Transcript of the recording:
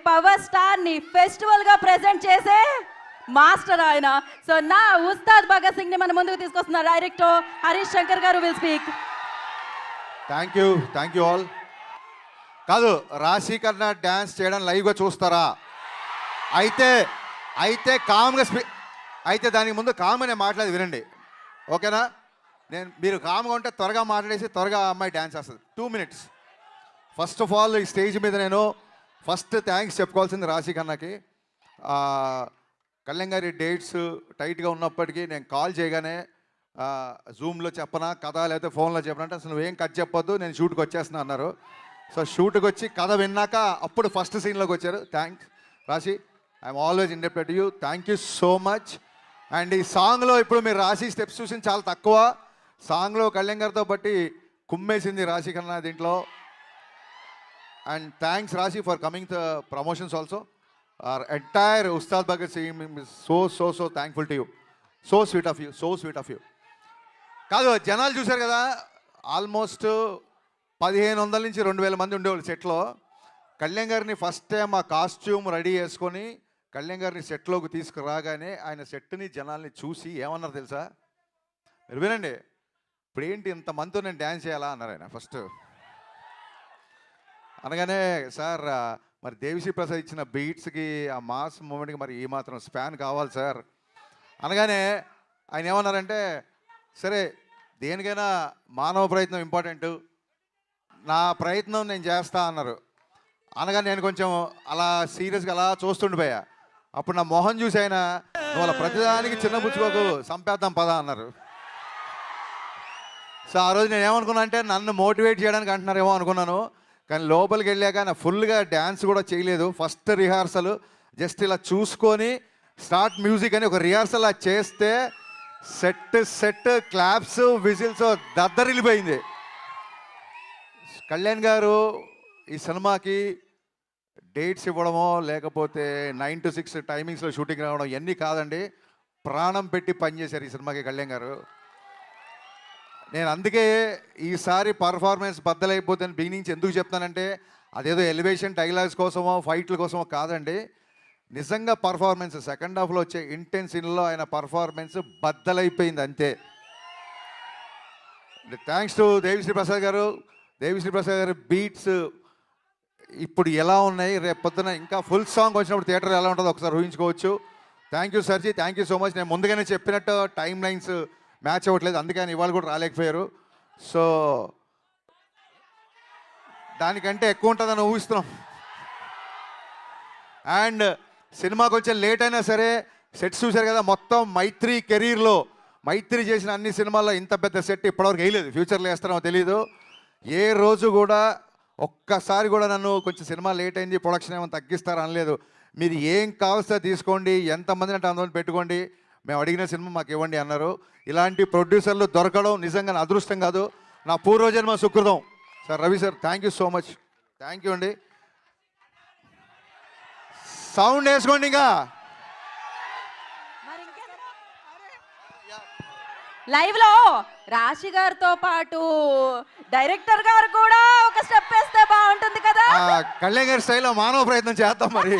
Power star ని festival గా present చేసే మాస్టర్ ఆయన. సో నా ఉస్తాద్ భగత్ సింగ్ ని మన ముందుకు తీసుకొస్తున్నారు డైరెక్టర్ హరీష్ శంకర్ గారు will speak. Thank you all. కాదు, రాశి కన్నా డ్యాన్స్ చేయడం లైవ్గా చూస్తారా? అయితే కామ్గా అయితే దానికి ముందు కామ్గా నేను మాట్లాడి వినండి, ఓకేనా? మీరు కామ్గా ఉంటే త్వరగా మాట్లాడేసి త్వరగా అమ్మాయి డ్యాన్స్ చేస్తుంది. 2 minutes. ఫస్ట్ ఆఫ్ ఆల్ ఈ స్టేజ్ మీద నేను ఫస్ట్ థ్యాంక్స్ చెప్పుకోవాల్సింది రాశి కన్నాకి. కళ్యాణ్ గారి డేట్స్ టైట్గా ఉన్నప్పటికీ నేను కాల్ చేయగానే జూమ్లో చెప్పనా కథ లేకపోతే ఫోన్లో చెప్పనా అంటే అసలు నువ్వేం కట్ చెప్పొద్దు, నేను షూట్కి వచ్చేస్తున్నా అన్నారు. సో షూట్కి వచ్చి కథ విన్నాక అప్పుడు ఫస్ట్ సీన్లోకి వచ్చారు. థ్యాంక్స్ రాశి, I'm always indebted to you. Thank you so much. And ఈ సాంగ్లో ఇప్పుడు మీరు రాశి స్టెప్స్ చూసింది చాలా తక్కువ. సాంగ్లో కళ్యాణ్ గారితో బట్టి కుమ్మేసింది రాశి కన్నా దీంట్లో. అండ్ థ్యాంక్స్ రాశి for coming the promotions also. our entire Ustad Bhagat team is so thankful to you. So sweet of you. కాదు, జనాలు చూశారు కదా, ఆల్మోస్ట్ 1500 నుంచి 2000 మంది ఉండేవాళ్ళు సెట్లో. కళ్యాణ్ గారిని ఫస్ట్ టైం ఆ కాస్ట్యూమ్ రెడీ చేసుకొని కళ్యాణ్ గారిని సెట్లోకి తీసుకురాగానే ఆయన సెట్ని జనాల్ని చూసి ఏమన్నారు తెలుసా? మీరు వినండి. ఇప్పుడు ఏంటి ఇంతమందితో నేను డ్యాన్స్ చేయాలా అన్నారు ఆయన ఫస్ట్. అనగానే సార్ మరి దేవిశ్రీ ప్రసాద్ ఇచ్చిన బీట్స్కి ఆ మాస్ మూమెంట్కి మరి ఈ మాత్రం స్పాన్ కావాలి సార్ అనగానే ఆయన ఏమన్నారంటే, సరే దేనికైనా మానవ ప్రయత్నం ఇంపార్టెంట్, నా ప్రయత్నం నేను చేస్తా అన్నారు. అనగానే నేను కొంచెం అలా సీరియస్గా అలా చూస్తుండిపోయా. అప్పుడు నా మొహం చూసి ఆయన, నువ్వు అలా ప్రతిదానికి చిన్న పుచ్చుకోకు, సంపేద్దాం పదా అన్నారు. సో ఆ రోజు నేను ఏమనుకున్నా అంటే నన్ను మోటివేట్ చేయడానికి అంటున్నారేమో అనుకున్నాను. కానీ లోపలికి వెళ్ళాక నా ఫుల్గా డ్యాన్స్ కూడా చేయలేదు. ఫస్ట్ రిహార్సల్ జస్ట్ ఇలా చూసుకొని స్టార్ట్ మ్యూజిక్ అని ఒక రిహార్సల్ అది చేస్తే సెట్ క్లాప్స్ విజిల్స్ దద్దరిల్లిపోయింది. కళ్యాణ్ గారు ఈ సినిమాకి డేట్స్ ఇవ్వడమో లేకపోతే 9 to 6 టైమింగ్స్లో షూటింగ్ రావడం ఇవన్నీ కాదండి, ప్రాణం పెట్టి పనిచేశారు ఈ సినిమాకి కళ్యాణ్ గారు. నేను అందుకే ఈసారి పర్ఫార్మెన్స్ బద్దలైపోతే బిగినింగ్ ఎందుకు చెప్తానంటే అదేదో ఎలివేషన్ డైలాగ్స్ కోసమో ఫైట్ల కోసమో కాదండి, నిజంగా పర్ఫార్మెన్స్ సెకండ్ హాఫ్లో వచ్చే ఇంటెన్స్ సీన్లో ఆయన పర్ఫార్మెన్స్ బద్దలైపోయింది అంతే. థ్యాంక్స్ టు దేవిశ్రీ ప్రసాద్ గారు. దేవిశ్రీ ప్రసాద్ గారు బీట్స్ ఇప్పుడు ఎలా ఉన్నాయి, రేపు పొద్దున ఇంకా ఫుల్ సాంగ్ వచ్చినప్పుడు థియేటర్ ఎలా ఉంటుందో ఒకసారి ఊహించుకోవచ్చు. Thank you సర్జీ, thank you so much. నేను ముందుగానే చెప్పినట్టు టైం లైన్స్ మ్యాచ్ అవ్వట్లేదు, అందుకని ఇవాళ కూడా రాలేకపోయారు. సో దానికంటే ఎక్కువ ఉంటుందని ఊహిస్తున్నాం. అండ్ సినిమా కొంచెం లేట్ అయినా సరే సెట్స్ చూశారు కదా, మొత్తం మైత్రి కెరీర్లో మైత్రి చేసిన అన్ని సినిమాల్లో ఇంత పెద్ద సెట్ ఇప్పటివరకు వేయలేదు. ఫ్యూచర్లో వేస్తారో తెలీదు. ఏ రోజు కూడా ఒక్కసారి కూడా నన్ను కొంచెం సినిమా లేట్ అయింది ప్రొడక్షన్ ఏమైనా తగ్గిస్తారా అనలేదు. మీరు ఏం కావాల్సో తీసుకోండి, ఎంతమందిని అంటే అంతమంది పెట్టుకోండి, మేము అడిగిన సినిమా మాకు ఇవ్వండి అన్నారు. ఇలాంటి ప్రొడ్యూసర్లు దొరకడం నిజంగా నా అదృష్టం కాదు, నా పూర్వజన్మ సుకృతం. Sir Ravi sir, thank you so much. Thank you అండి. సౌండ్ వేసుకోండి. ఇంకా లైవ్ లో రాశి గారితో పాటు డైరెక్టర్ గారు కూడా ఒక స్టెప్ వేస్తే బాగుంటుంది కదా. కళ్యాణ్ గారి స్టైల్లో మానవ ప్రయత్నం చేద్దాం మరి.